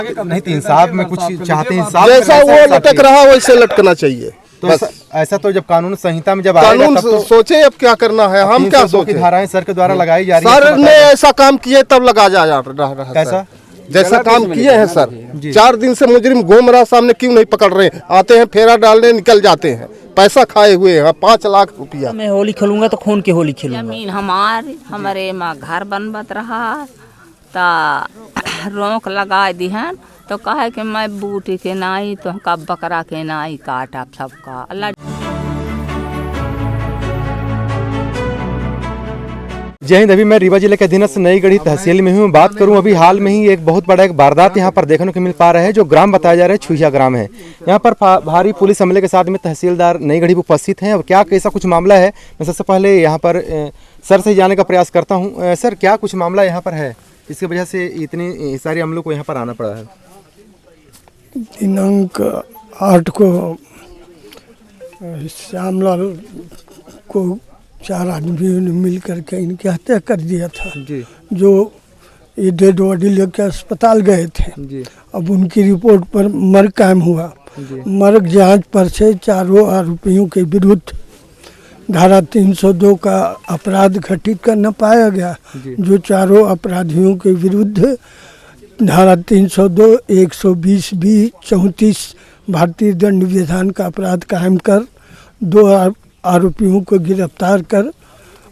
नहीं तो इंसाफ में कुछ चाहते हैं, इंसाफ जैसा वो लटक रहा वैसे लटकना चाहिए। तो ऐसा तो जब कानून संहिता में जब कानून आएगा तब तो सोचे अब क्या करना है, हम क्या सोचे। धाराएं सर के द्वारा लगाई जा रही है, सर ने ऐसा काम किए तब लगा जा रहा है। कैसा जैसा काम किए हैं सर, 4 दिन से मुजरिम घूम रहा, सामने क्यों नहीं पकड़ रहे? आते हैं फेरा डालने निकल जाते हैं, पैसा खाए हुए हैं 5 लाख रुपया। मैं होली खेलूंगा तो खून की होली खेलूंगा। जमीन हमारे माँ घर बनबत रहा ता रोक लगा दिहन तो कहे कि मैं बूटी के नाई तो कब बकरा के नाई काटा सबका अल्लाह। जय हिंद। अभी मैं रीवा जिले के अधीनस्थ नई गढ़ी तहसील में हूँ। बात करूँ अभी हाल में ही एक बहुत बड़ा एक वारदात यहाँ पर देखने को मिल पा रहा है, जो ग्राम बताया जा रहा है छुहिया ग्राम है। यहाँ पर भारी पुलिस हमले के साथ में तहसीलदार नई गढ़ी उपस्थित हैं और क्या कैसा कुछ मामला है, मैं सबसे पहले यहाँ पर सर से जाने का प्रयास करता हूँ। सर, क्या कुछ मामला यहाँ पर है, इसकी वजह से इतनी सारी हमलों को यहाँ पर आना पड़ा है? दिनांक 8 को श्यामलाल को 4 आदमियों ने मिल करके इनकी हत्या कर दिया था जी। जो ये डेड बॉडी लेकर अस्पताल गए थे जी। अब उनकी रिपोर्ट पर मर्ग कायम हुआ। मर्ग जांच पर से चारों आरोपियों के विरुद्ध धारा 302 का अपराध घटित करना पाया गया, जो चारों अपराधियों के विरुद्ध धारा 302, 120 बी, 34 भारतीय दंड विधान का अपराध कायम कर 2 आरोपियों को गिरफ्तार कर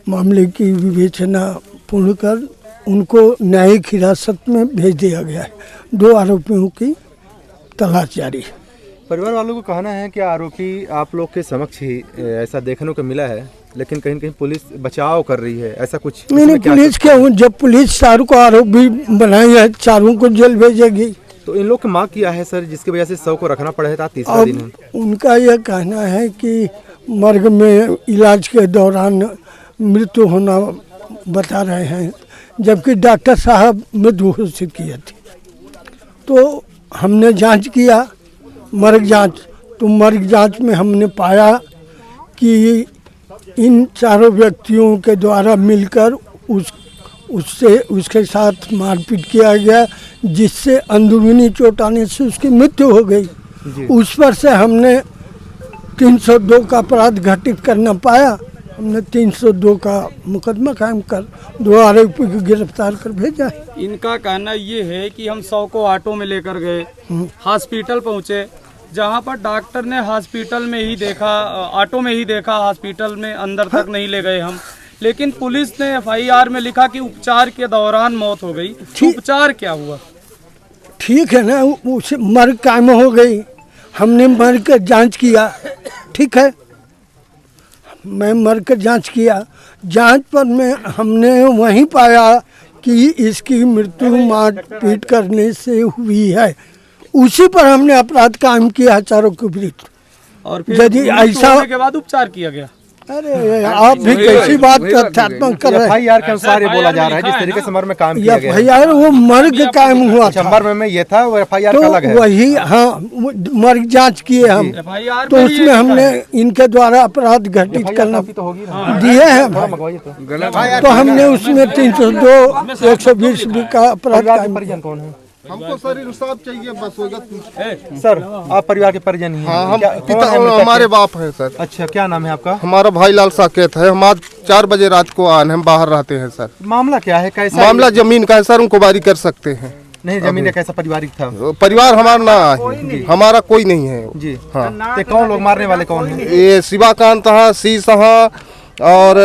मामले की विवेचना पूर्ण कर उनको न्यायिक हिरासत में भेज दिया गया है। 2 आरोपियों की तलाश जारी है। परिवार वालों को कहना है कि आरोपी आप लोग के समक्ष ही ऐसा देखने को मिला है, लेकिन कहीं कहीं पुलिस बचाव कर रही है, ऐसा कुछ नहीं, पुलिस क्यों? जब पुलिस चारों को आरोपी बनाई है, चारों को जेल भेजेगी। तो इन लोग की मांग किया है सर, जिसकी वजह से 100 को रखना पड़ा था, तीसरा दिन है। उनका यह कहना है कि मर्ग में इलाज के दौरान मृत्यु होना बता रहे हैं, जबकि डॉक्टर साहब मृत्यु घोषित किए थे। तो हमने जांच किया मर्ग जांच, तो मर्ग जांच में हमने पाया कि इन चारों व्यक्तियों के द्वारा मिलकर उसके साथ मारपीट किया गया, जिससे अंदरूनी चोट आने से उसकी मृत्यु हो गई। उस पर से हमने 302 का अपराध घटित करना पाया। हमने 302 का मुकदमा कायम कर 2 आरोपी को गिरफ्तार कर भेजा। इनका कहना ये है कि हम 100 को ऑटो में लेकर गए, हॉस्पिटल पहुँचे, जहाँ पर डॉक्टर ने हॉस्पिटल में ही देखा, ऑटो में ही देखा, हॉस्पिटल में अंदर तक नहीं ले गए हम। लेकिन पुलिस ने FIR में लिखा कि उपचार के दौरान मौत हो गई। उपचार क्या हुआ? ठीक है ना, उसे मर्ग कायम हो गई। हमने मर्ग का जांच किया, ठीक है, मैं मर्ग का जांच किया। जांच पर में हमने वहीं पाया कि इसकी मृत्यु मारपीट करने से हुई है। उसी पर हमने अपराध कायम किया चारों के विरुद्ध। और फिर यदि ऐसा के बाद उपचार किया गया। अरे आप भी कैसी बात तथ्यात्मक कर रहे हैं? FIR के अनुसार ये बोला जा रहा है, जिस तरीके से मर्ग में काम किया गया है। FIR वो मर्ग कायम हुआ था, मर्ग में ये था, वो FIR तो का अलग है। वही, हाँ, मर्ग जांच किए हम, तो उसमें हमने इनके द्वारा अपराध घटित करना दिए हैं, तो हमने उसमें 302, 120 का अपराध कायम। परिजन कौन है? हमको सर इंसाफ चाहिए बस होगा। सर, आप परिवार के परिजन ही हैं? हाँ, हम पिता हमारे बाप हैं सर। अच्छा, क्या नाम है आपका? हमारा भाई लाल साकेत है। हम आज 4 बजे रात को आए, हम बाहर रहते हैं सर। मामला क्या है, कैसा मामला जमीन का है सर, उनको बारी कर सकते हैं। नहीं, जमीन का कैसा पारिवारिक था? परिवार हमारा ना है, हमारा कोई नहीं है जी। हाँ। तो कौन लोग मारने वाले कौन है? ये शिवाकांत हाँ, शीशहा और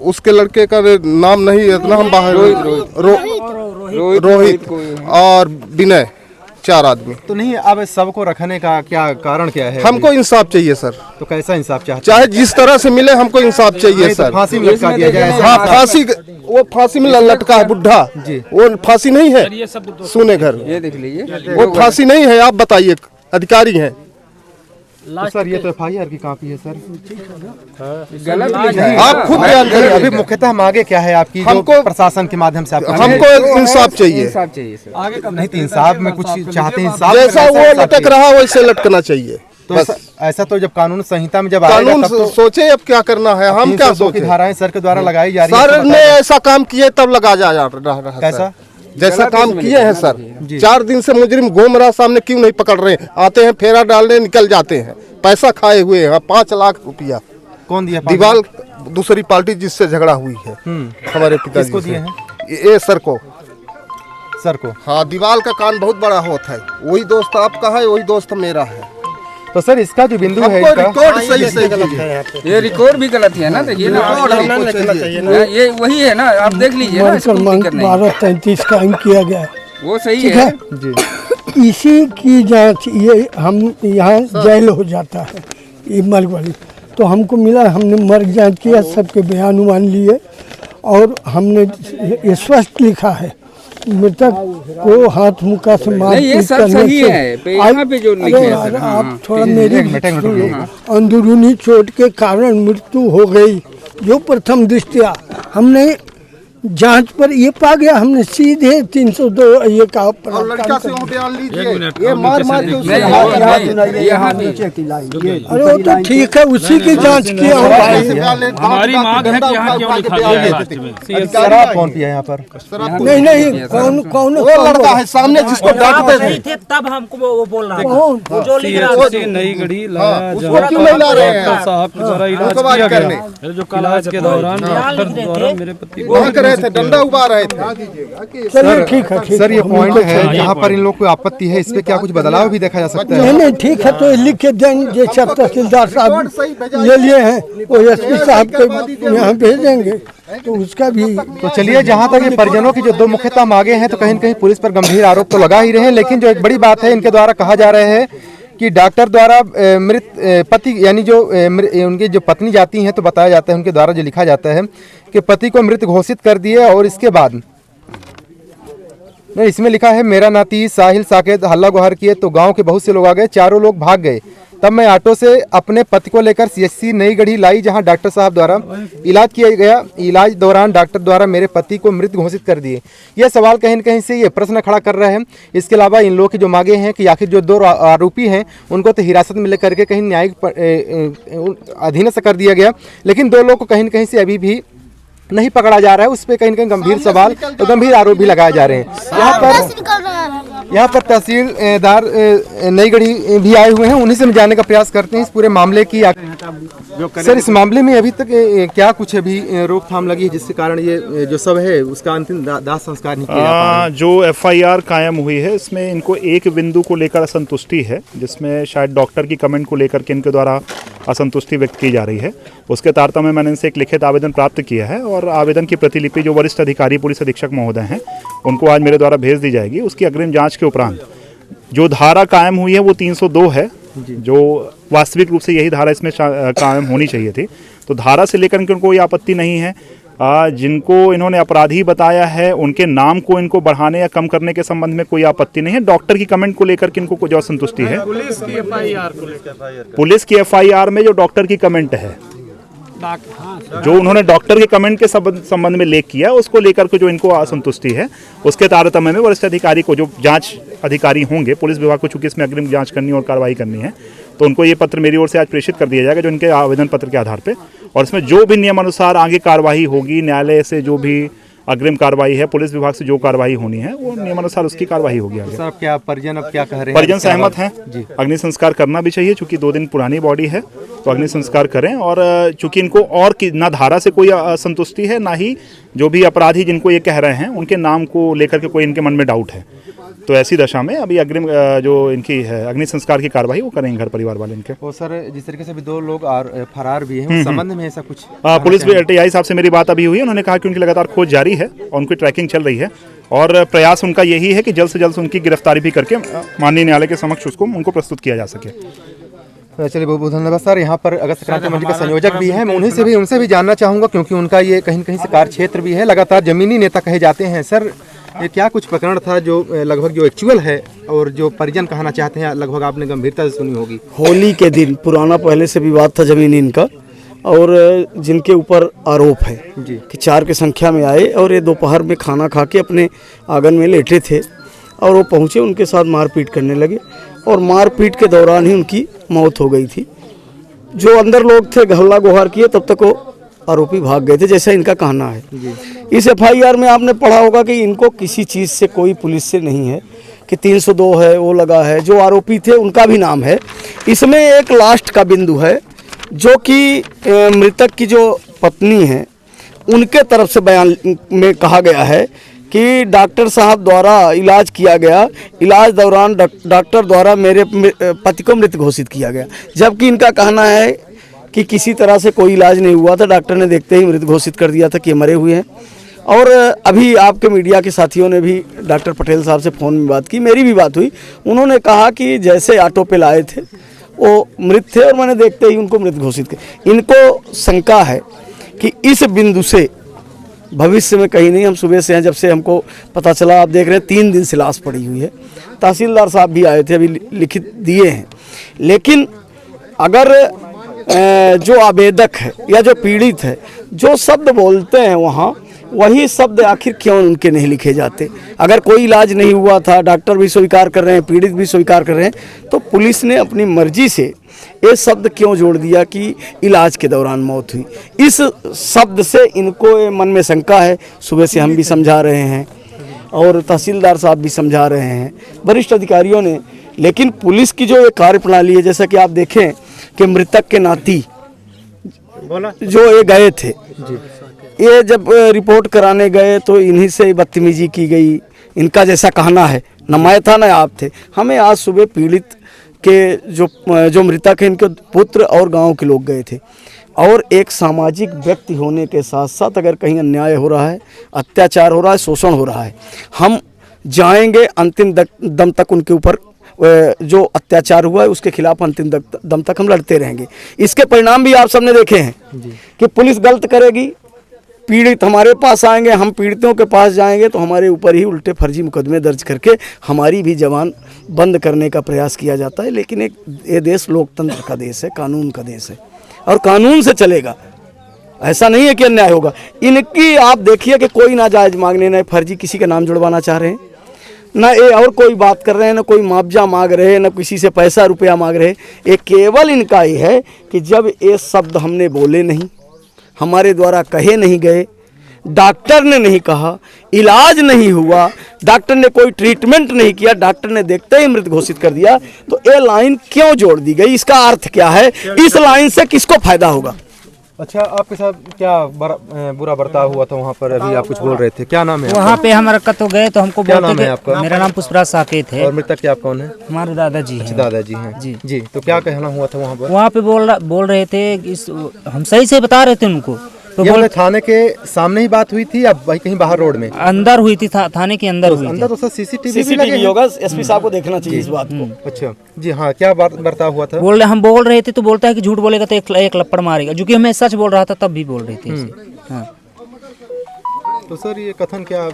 उसके लड़के का नाम नहीं इतना, हम बाहर रोहित और विनय, 4 आदमी। तो नहीं, अब सबको रखने का क्या कारण क्या है? हमको इंसाफ चाहिए सर। तो कैसा इंसाफ चाहते? चाहे जिस तरह से मिले, हमको इंसाफ चाहिए सर। फांसी में लटका दिया जाए। हाँ, फांसी, वो फांसी में लटका है बुढ़ा जी। वो फांसी नहीं है, सुने घर, ये देख लीजिए, वो फांसी नहीं है। आप बताइए, अधिकारी हैं। तो सर, ये तो FIR की कॉपी है सर। गलत आप खुद बयान करिए। अभी मुख्यतः हम आगे क्या है आपकी, हमको प्रशासन के माध्यम से हमको इंसाफ चाहिए। आगे कब नहीं तो इंसाफ में कुछ चाहते हैं, इंसाफ जैसा वो लटक रहा वैसे लटकना चाहिए। तो ऐसा तो जब कानून संहिता में जब कानून आएगा तब तो सोचे अब क्या करना है, हम क्या सोचे। धाराएं सर के द्वारा लगाई जा रही है। सर ने ऐसा काम किए तब लगा जा रहा है। कैसा? जैसा काम किए हैं सर। 4 दिन से मुजरिम घूम रहा सामने, क्यों नहीं पकड़ रहे हैं? आते हैं फेरा डालने निकल जाते हैं, पैसा खाए हुए हैं 5 लाख रुपया। कौन दिया? दीवाल दूसरी पार्टी जिससे झगड़ा हुई है हमारे पिताजी किसको से। दिए हैं? ये सर को। सर को? हाँ, दीवाल का कान बहुत बड़ा होता है। वही दोस्त आपका है, वही दोस्त मेरा है। तो सर इसका जो बिंदु है हमको इसका रिकॉर्ड सही से कीजिए। ये रिकॉर्ड भी गलत है ना, देखिए ना, ये वही है ना, आप देख लीजिए ना, इसको क्रमांक दिक्कत नहीं। 1233 कायम किया गया है। वो सही ठीक है है, जी इसी की जांच ये हम यहाँ जेल हो जाता है ये मर्ग वाली। तो हमको मिला, हमने मर्ग जांच किया, सबके बयान उमान लिए और हमने ये स्पष्ट लिखा है मृतक को हाथ मुक्का से मार नहीं, ये सब सही है, पे यहाँ पे जो लिखे हैं सर, हाँ, आप थोड़ा मेरी एक मिनट रुकिए। अंदरूनी चोट के कारण मृत्यु हो गई, जो प्रथम दृष्टया हमने जांच पर ये पा गया। हमने सीधे 302 ये का और लड़का से वहाँ बयान लीजिए। ये मार मार के उससे नहीं, यहाँ भी अरे वो तो ठीक है, उसी की जांच किया हूँ भाई। हमारी मांग है कि यहाँ क्यों लिखा गया है लास्ट में? शराब कौन पिया यहाँ पर? नहीं नहीं, कौन कौन वो लड़का है सामने जिसको डांटते थे। तब हमको वो बोल रहा कौन? था जो लिख रहा था। CHC नई गढ़ी लाया उसको क्यों नहीं ला रहे हैं? डॉक्टर साहब के द्वारा इलाज उनको बात किया करने। गया, जो इलाज के दौरान डॉक्टर द्वारा मेरे पति को वही कर रहे थे, डंडा उबा रहे थे। चलिए ठीक है, ठीक सर ये हम पॉइंट इनको है जहाँ पर इन लोग को आपत्ति है, इस पे क्या कुछ बदलाव भी देखा जा सकता नहीं है? नहीं ठीक है, तो लिख के देंगे। जैसे अब तहसीलदार साहब ये लिए हैं, वो एसपी साहब के यहाँ भेजेंगे, तो उसका भी। तो चलिए, जहाँ तक ये परिजनों की जो 2 मुख्यतः मांगे हैं, तो कहीं न कहीं पुलिस पर गंभीर आरोप तो लगा ही रहे हैं, लेकिन जो एक बड़ी बात है, इनके द्वारा कहा जा रहा है कि डॉक्टर द्वारा मृत पति यानी जो उनकी जो पत्नी जाती हैं, तो बताया जाता है उनके द्वारा जो लिखा जाता है कि पति को मृत घोषित कर दिए और इसके बाद नहीं, इसमें लिखा है मेरा नाती साहिल साकेत हल्ला गुहार किए तो गांव के बहुत से लोग आ गए, चारों लोग भाग गए। तब मैं ऑटो से अपने पति को लेकर CHC नई गढ़ी लाई, जहां डॉक्टर साहब द्वारा इलाज किया गया। इलाज दौरान डॉक्टर द्वारा मेरे पति को मृत घोषित कर दिए। यह सवाल कहीं न कहीं से ये प्रश्न खड़ा कर रहे हैं। इसके अलावा इन लोगों की जो मांगे हैं कि आखिर जो 2 आरोपी हैं उनको तो हिरासत में लेकर के कहीं न्यायिक अधीन से कर दिया गया, लेकिन 2 लोग को कहीं न कहीं से अभी भी नहीं पकड़ा जा रहा है। उस पर कहीं न कहीं गंभीर सवाल और गंभीर आरोप भी लगाए जा रहे हैं। यहाँ पर तहसीलदार नई गढ़ी भी आए हुए हैं, उन्हीं से हम जानने का प्रयास करते हैं इस पूरे मामले की। सर, इस मामले में अभी तक क्या कुछ अभी रोकथाम लगी है जिसके कारण ये जो सब है उसका अंतिम दाह संस्कार नहीं किया जा पा रहा है? जो FIR कायम हुई है, इसमें इनको एक बिंदु को लेकर असंतुष्टि है, जिसमें शायद डॉक्टर की कमेंट को लेकर के इनके द्वारा असंतुष्टि व्यक्त की जा रही है। उसके तारतम्य में मैंने इनसे एक लिखित आवेदन प्राप्त किया है और आवेदन की प्रतिलिपि जो वरिष्ठ अधिकारी पुलिस अधीक्षक महोदय हैं उनको आज मेरे द्वारा भेज दी जाएगी। उसकी अग्रिम जांच के उपरांत जो धारा कायम हुई है वो 302 है, जो वास्तविक रूप से यही धारा इसमें कायम होनी चाहिए थी। तो धारा से लेकर इनको कोई आपत्ति नहीं है। जिनको इन्होंने अपराधी बताया है उनके नाम को इनको बढ़ाने या कम करने के संबंध में कोई आपत्ति नहीं है। डॉक्टर की कमेंट को लेकर के इनको जो असंतुष्टि है, पुलिस की FIR में जो डॉक्टर की कमेंट है, जो उन्होंने डॉक्टर के कमेंट के संबंध में लेख किया, उसको लेकर के जो इनको असंतुष्टि है, उसके तारतम्य में वरिष्ठ अधिकारी को, जो जांच अधिकारी होंगे पुलिस विभाग को, चूंकि इसमें अग्रिम जांच करनी और कार्रवाई करनी है, तो उनको ये पत्र मेरी ओर से आज प्रेषित कर दिया जाएगा, जो इनके आवेदन पत्र के आधार पे। और इसमें जो भी नियमानुसार आगे कार्रवाई होगी, न्यायालय से जो भी अग्रिम कार्रवाई है, पुलिस विभाग से जो कार्रवाई होनी है, वो नियमानुसार उसकी कार्रवाई होगी आगे। सर, क्या परिजन अब क्या कह रहे हैं? परिजन सहमत हैं, अग्नि संस्कार करना भी चाहिए, चूंकि 2 दिन पुरानी बॉडी है, तो अग्नि संस्कार करें। और चूंकि इनको और ना धारा से कोई असंतुष्टि है, ना ही जो भी अपराधी जिनको ये कह रहे हैं उनके नाम को लेकर के कोई इनके मन में डाउट है, तो ऐसी दशा में अभी अग्रिम जो इनकी है अग्नि संस्कार की कार्रवाई वो करेंगे घर परिवार वाले इनके। और सर, जिस तरीके से भी 2 लोग फरार भी हैं, उस संबंध में ऐसा कुछ पुलिस TI साहब से मेरी बात अभी हुई है। उन्होंने कहा कि उनकी लगातार खोज जारी है और उनकी ट्रैकिंग चल रही है और प्रयास उनका यही है कि जल्द से जल्द उनकी गिरफ्तारी भी करके माननीय न्यायालय के समक्ष उनको प्रस्तुत किया जा सके। चलिए, बहुत बहुत धन्यवाद सर। यहाँ पर अगस्त क्रांति मंच के संयोजक भी हैं, मैं उनसे भी जानना चाहूँगा, क्योंकि उनका ये कहीं न कहीं से कार्य क्षेत्र भी है, लगातार जमीनी नेता कहे जाते हैं। सर, ये क्या कुछ प्रकरण था जो लगभग जो एक्चुअल है और जो परिजन कहना चाहते हैं, लगभग आपने गंभीरता से सुनी होगी? होली के दिन पुराना पहले से विवाद था जमीनी इनका, और जिनके ऊपर आरोप है कि 4 की संख्या में आए और ये दोपहर में खाना खा के अपने आंगन में लेटे थे और वो पहुँचे, उनके साथ मारपीट करने लगे और मारपीट के दौरान ही उनकी मौत हो गई थी। जो अंदर लोग थे हल्ला गुहार किए, तब तक वो आरोपी भाग गए थे, जैसा इनका कहना है। इस FIR में आपने पढ़ा होगा कि इनको किसी चीज़ से कोई पुलिस से नहीं है, कि 302 है वो लगा है, जो आरोपी थे उनका भी नाम है। इसमें एक लास्ट का बिंदु है जो कि मृतक की जो पत्नी है उनके तरफ से बयान में कहा गया है कि डॉक्टर साहब द्वारा इलाज किया गया, इलाज दौरान डॉक्टर द्वारा मेरे पति को मृत घोषित किया गया, जबकि इनका कहना है कि किसी तरह से कोई इलाज नहीं हुआ था, डॉक्टर ने देखते ही मृत घोषित कर दिया था कि ये मरे हुए हैं। और अभी आपके मीडिया के साथियों ने भी डॉक्टर पटेल साहब से फ़ोन में बात की, मेरी भी बात हुई, उन्होंने कहा कि जैसे ऑटो पे लाए थे वो मृत थे और मैंने देखते ही उनको मृत घोषित किया। इनको शंका है कि इस बिंदु से भविष्य में कहीं नहीं, हम सुबह से हैं जब से हमको पता चला, आप देख रहे हैं 3 दिन से लाश पड़ी हुई है। तहसीलदार साहब भी आए थे, अभी लिखित दिए हैं। लेकिन अगर जो आवेदक है या जो पीड़ित है जो शब्द बोलते हैं वहाँ, वही शब्द आखिर क्यों उनके नहीं लिखे जाते? अगर कोई इलाज नहीं हुआ था, डॉक्टर भी स्वीकार कर रहे हैं, पीड़ित भी स्वीकार कर रहे हैं, तो पुलिस ने अपनी मर्जी से ये शब्द क्यों जोड़ दिया कि इलाज के दौरान मौत हुई? इस शब्द से इनको मन में शंका है। सुबह से हम भी समझा रहे हैं और तहसीलदार साहब भी समझा रहे हैं, वरिष्ठ अधिकारियों ने। लेकिन पुलिस की जो ये कार्यप्रणाली है, जैसा कि आप देखें कि मृतक के नाती जो ये गए थे, ये जब रिपोर्ट कराने गए तो इन्हीं से बदतमीजी की गई, इनका जैसा कहना है। न मैं था न आप थे। हमें आज सुबह पीड़ित के जो मृतक हैं इनके पुत्र और गांव के लोग गए थे, और एक सामाजिक व्यक्ति होने के साथ साथ अगर कहीं अन्याय हो रहा है, अत्याचार हो रहा है, शोषण हो रहा है, हम जाएंगे अंतिम दम तक उनके ऊपर जो अत्याचार हुआ है उसके खिलाफ अंतिम दम तक हम लड़ते रहेंगे। इसके परिणाम भी आप सबने देखे हैं कि पुलिस गलत करेगी, पीड़ित हमारे पास आएंगे, हम पीड़ितों के पास जाएंगे तो हमारे ऊपर ही उल्टे फर्जी मुकदमे दर्ज करके हमारी भी जबान बंद करने का प्रयास किया जाता है। लेकिन ये देश लोकतंत्र का देश है, कानून का देश है, और कानून से चलेगा। ऐसा नहीं है कि अन्याय होगा। इनकी आप देखिए कि कोई नाजायज मांगने, न फर्जी किसी का नाम जुड़वाना चाह रहे हैं, ना ये और कोई बात कर रहे हैं, ना कोई मुआवजा मांग रहे हैं, ना किसी से पैसा रुपया मांग रहे हैं। ये केवल इनका ही है कि जब ये शब्द हमने बोले नहीं, हमारे द्वारा कहे नहीं गए, डॉक्टर ने नहीं कहा, इलाज नहीं हुआ, डॉक्टर ने कोई ट्रीटमेंट नहीं किया, डॉक्टर ने देखते ही मृत घोषित कर दिया, तो ये लाइन क्यों जोड़ दी गई? इसका अर्थ क्या है? इस लाइन से किसको फायदा होगा? अच्छा, आपके साथ क्या बुरा बर्ताव हुआ था वहाँ पर? अभी आप कुछ बोल रहे थे, क्या नाम है वहाँ पे हमारा कतो गए तो हमको क्या बोलते नाम है आपका? मेरा नाम पुष्पराज साकेत है। और मृतक क्या आप कौन है? हमारे दादाजी हैं। दादाजी हैं जी। तो क्या कहना हुआ था वहाँ पर? वहाँ पे बोल रहे थे, हम सही से बता रहे थे उनको, तो ये थाने के सामने ही बात हुई थी या कहीं बाहर रोड में? अंदर हुई थी, थाने के अंदर हुई थी। अंदर तो सर सीसीटीवी होगा, एसपी साहब को देखना चाहिए इस बात को। अच्छा जी, हाँ, क्या बर्ताव हुआ था? हम बोल रहे थे तो बोलता है कि झूठ बोलेगा तो एक लप्पड़ मारेगा, जो कि हमें सच बोल रहा था तब भी बोल रहे थे। हाँ। तो सर ये कथन क्या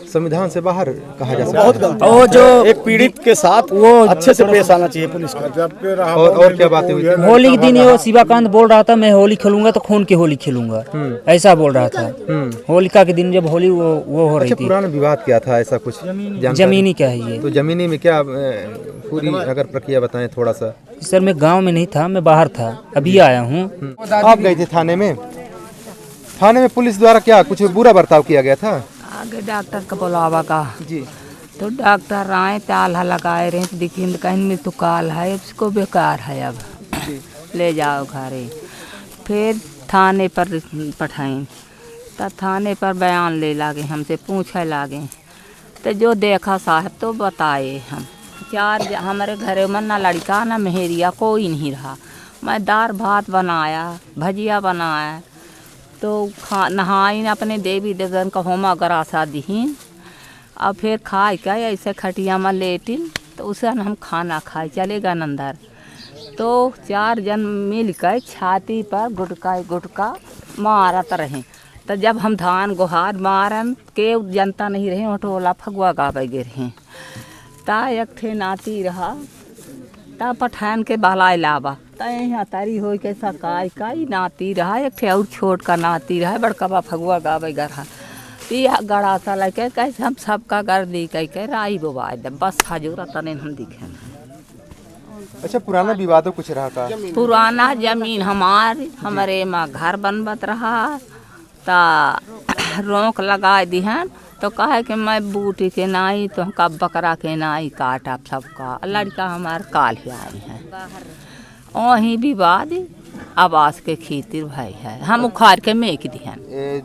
संविधान से बाहर कहा जा सकता है? बहुत गलत। वो जो एक पीड़ित के साथ वो अच्छे से पेश आना चाहिए पुलिस को। और क्या बातें हुई थी? होली के दिन वो शिवाकांत बोल रहा था मैं होली खेलूंगा तो खून की होली खेलूंगा, ऐसा बोल रहा था। होलिका के दिन जब होली वो हो रही थी। पुराना विवाद क्या था, ऐसा कुछ जमीनी क्या है ये? तो जमीनी में क्या पूरी अगर प्रक्रिया बताएं थोड़ा सा। सर मैं गांव में नहीं था, मैं बाहर था, अभी आया हूँ। आप गए थे थाने में? थाने में पुलिस द्वारा क्या कुछ बुरा बर्ताव किया गया था? आगे डॉक्टर का बुलावा का जी। तो डॉक्टर आए, ताला लगाए रहे, तो देखिए कहीं में तो काल है, उसको बेकार है, अब ले जाओ घरे। फिर थाने पर पठाएं, तो थाने पर बयान ले लागे, हमसे पूछे लागे, तो जो देखा साहब तो बताए। हम हमारे घरे में ना लड़का ना मेहरिया कोई नहीं रहा। मैं दाल भात बनाया, भजिया बनाया, तो नहाइन अपने देवी देवगन का होमा गरासा दीन, और फिर खाए क्या ऐसे खटिया में लेटिन, तो उसे हम खाना खाए चलेगा अंदर। तो 4 जन मिल कर छाती पर गुटका मारत रहे। तो जब हम धान गुहार मारन के जनता नहीं रहे, ओटोला फगुआ गावे गे रहे। ता एक थे नाती रहा, ता पठान के बहलाए लावा, यहाँ तारी हो कैसा काई नाती रहा, एक थे और छोट का नाती रहा, बड़का बा फगुआ गावे गरहा। यह गड़ा सा लगे कैसे हम सबका गर्दी कह के राई बोबाए दे, बस हजूरा तने हम दिखे। अच्छा, पुराना विवादों कुछ रहा था? पुराना जमीन हमारे माँ घर बनबत रहा ता रोक लगा दिहन तो कहे कि मैं बूटी के नाई तो हमका बकरा के नाई काटा सबका। लड़का हमार काल ही आए हैं वहीं विवाद आवास के खीतिर भाई है, हम उखाड़ के मेक दिहन।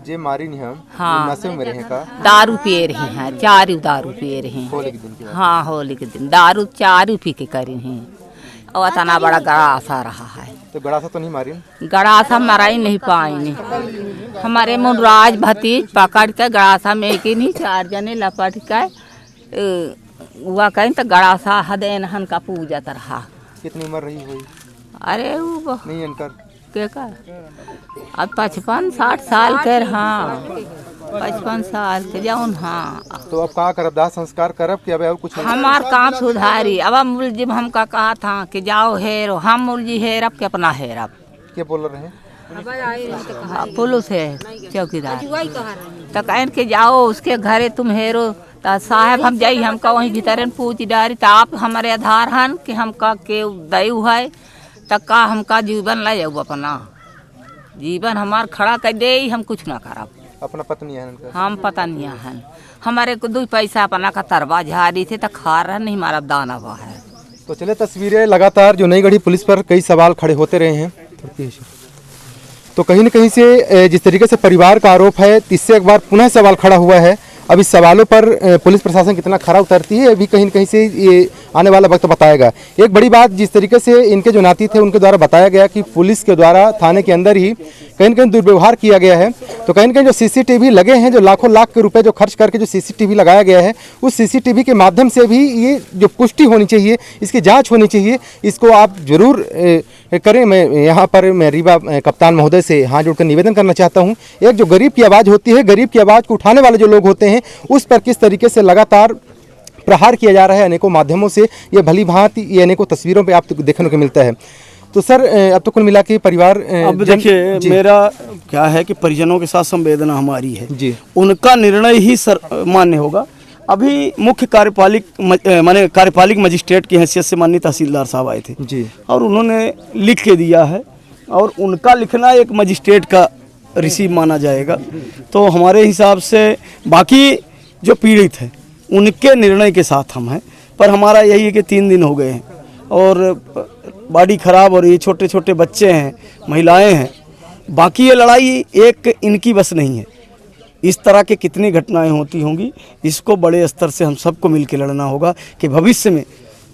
जे मारी नहीं हम, हाँ, नशे में रहे का? दारू पिए रहे हैं, चारू दारू पिए रहे हैं। होली के दिन की बात? हाँ, होली के दिन दारू चारू पी के करी हैं और इतना बड़ा गड़ासा रहा है। तो गड़ासा तो नहीं मारी? गड़ासा मराई नहीं पाई। हमारे मुनराज भतीज पकड़ के गड़ासा में एक ही नहीं 4 जने लपट के हुआ कहीं तो गड़ासा हदेन हन का पूजा रहा। कितनी उम्र रही हुई? अरे वो नहीं इनकर के कर अब 55-60 साल के। हाँ, 55 साल के जाऊन। हाँ, तो अब कहाँ करब? दाह संस्कार करब कि अब और कुछ? हमार काम सुधारी। अब मुलजिम हमका कहा था कि जाओ हेरो, हम मुलजी हेरब के अपना हेरब। क्या बोल रहे हैं? पुलिस है चौकीदार तो कहन के जाओ उसके घरे तुम हेरो। तो साहब हम जाई, हमका वहीं भीतर पूछ डारी तो आप हमारे आधार हन कि हमका के दयु है तो का हमका जीवन ले जाऊ, अपना जीवन हमार खड़ा कर दे, हम कुछ ना करब। अपना पत्नी है इनका? हम पता नहीं हन, हमारे को 2 पैसा अपना का तरवा झाड़ी थे तो खा रहा नहीं, हमारा दाना हुआ है। तो चले तस्वीरें लगातार जो नई गढ़ी पुलिस पर कई सवाल खड़े होते रहे हैं, तो कहीं न कहीं से जिस तरीके से परिवार का आरोप है इससे एक बार पुनः सवाल खड़ा हुआ है। अब इस सवालों पर पुलिस प्रशासन कितना खरा उतरती है अभी कहीं न कहीं से ये आने वाला वक्त बताएगा। एक बड़ी बात जिस तरीके से इनके जो नाती थे उनके द्वारा बताया गया कि पुलिस के द्वारा थाने के अंदर ही कहीं न कहीं दुर्व्यवहार किया गया है। तो कहीं न कहीं जो सीसीटीवी लगे हैं, जो लाखों लाख के रुपए जो खर्च करके जो सीसीटीवी लगाया गया है, उस सीसीटीवी के माध्यम से भी ये जो पुष्टि होनी चाहिए, इसकी जाँच होनी चाहिए, इसको आप जरूर करें। मैं यहाँ पर मैं रीवा कप्तान महोदय से हाथ जोड़कर निवेदन करना चाहता हूँ, एक जो गरीब की आवाज़ होती है, गरीब की आवाज़ को उठाने वाले जो लोग होते हैं, उस पर किस तरीके से लगातार प्रहार किया जा रहा है अनेकों माध्यमों से, ये भली भांति ये अनेकों तस्वीरों पे आपको देखने को मिलता है। तो सर अब तो कुल मिला के परिवार अब देखिए मेरा क्या है कि परिजनों के साथ संवेदना हमारी है जी, उनका निर्णय ही मान्य होगा। अभी मुख्य कार्यपालिक मजिस्ट्रेट की हैसियत से माननीय तहसीलदार साहब आए थे जी, और उन्होंने लिख के दिया है और उनका लिखना एक मजिस्ट्रेट का रिसीव माना जाएगा। तो हमारे हिसाब से बाकी जो पीड़ित हैं उनके निर्णय के साथ हम हैं, पर हमारा यही है कि 3 दिन हो गए हैं और बॉडी खराब हो रही है, छोटे छोटे बच्चे हैं, महिलाएं हैं। बाकी ये लड़ाई एक इनकी बस नहीं है, इस तरह के कितनी घटनाएं होती होंगी, इसको बड़े स्तर से हम सबको मिलकर लड़ना होगा कि भविष्य में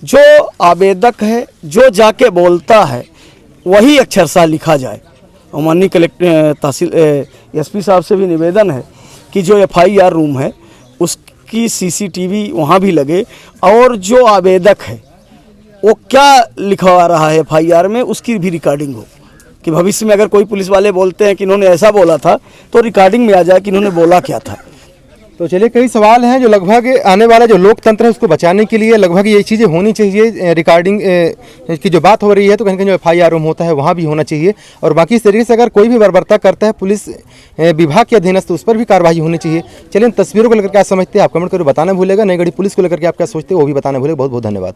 जो आवेदक है, जो जाके बोलता है, वही अक्षरशः लिखा जाए। और माननीय कलेक्टर तहसील एसपी साहब से भी निवेदन है कि जो FIR रूम है उसकी CCTV वहाँ भी लगे और जो आवेदक है वो क्या लिखवा रहा है FIR में उसकी भी रिकॉर्डिंग हो, कि भविष्य में अगर कोई पुलिस वाले बोलते हैं कि इन्होंने ऐसा बोला था तो रिकॉर्डिंग में आ जाए कि इन्होंने बोला क्या था। तो चलिए कई सवाल हैं जो लगभग आने वाला जो लोकतंत्र है उसको बचाने के लिए लगभग ये चीज़ें होनी चाहिए। रिकॉर्डिंग की जो बात हो रही है तो कहीं कहीं जो FIR रूम होता है वहाँ भी होना चाहिए, और बाकी इस तरीके से अगर कोई भी बर्बरता करता है पुलिस विभाग के अधीनस्थ उस पर भी कार्रवाई होनी चाहिए। चलिए इन तस्वीरों को लेकर क्या समझते हैं आप कमेंट करके बताना भूलेगा। नई गढ़ी पुलिस को लेकर के आप क्या सोचते हैं वो भी बताना भूलेगा। बहुत बहुत धन्यवाद।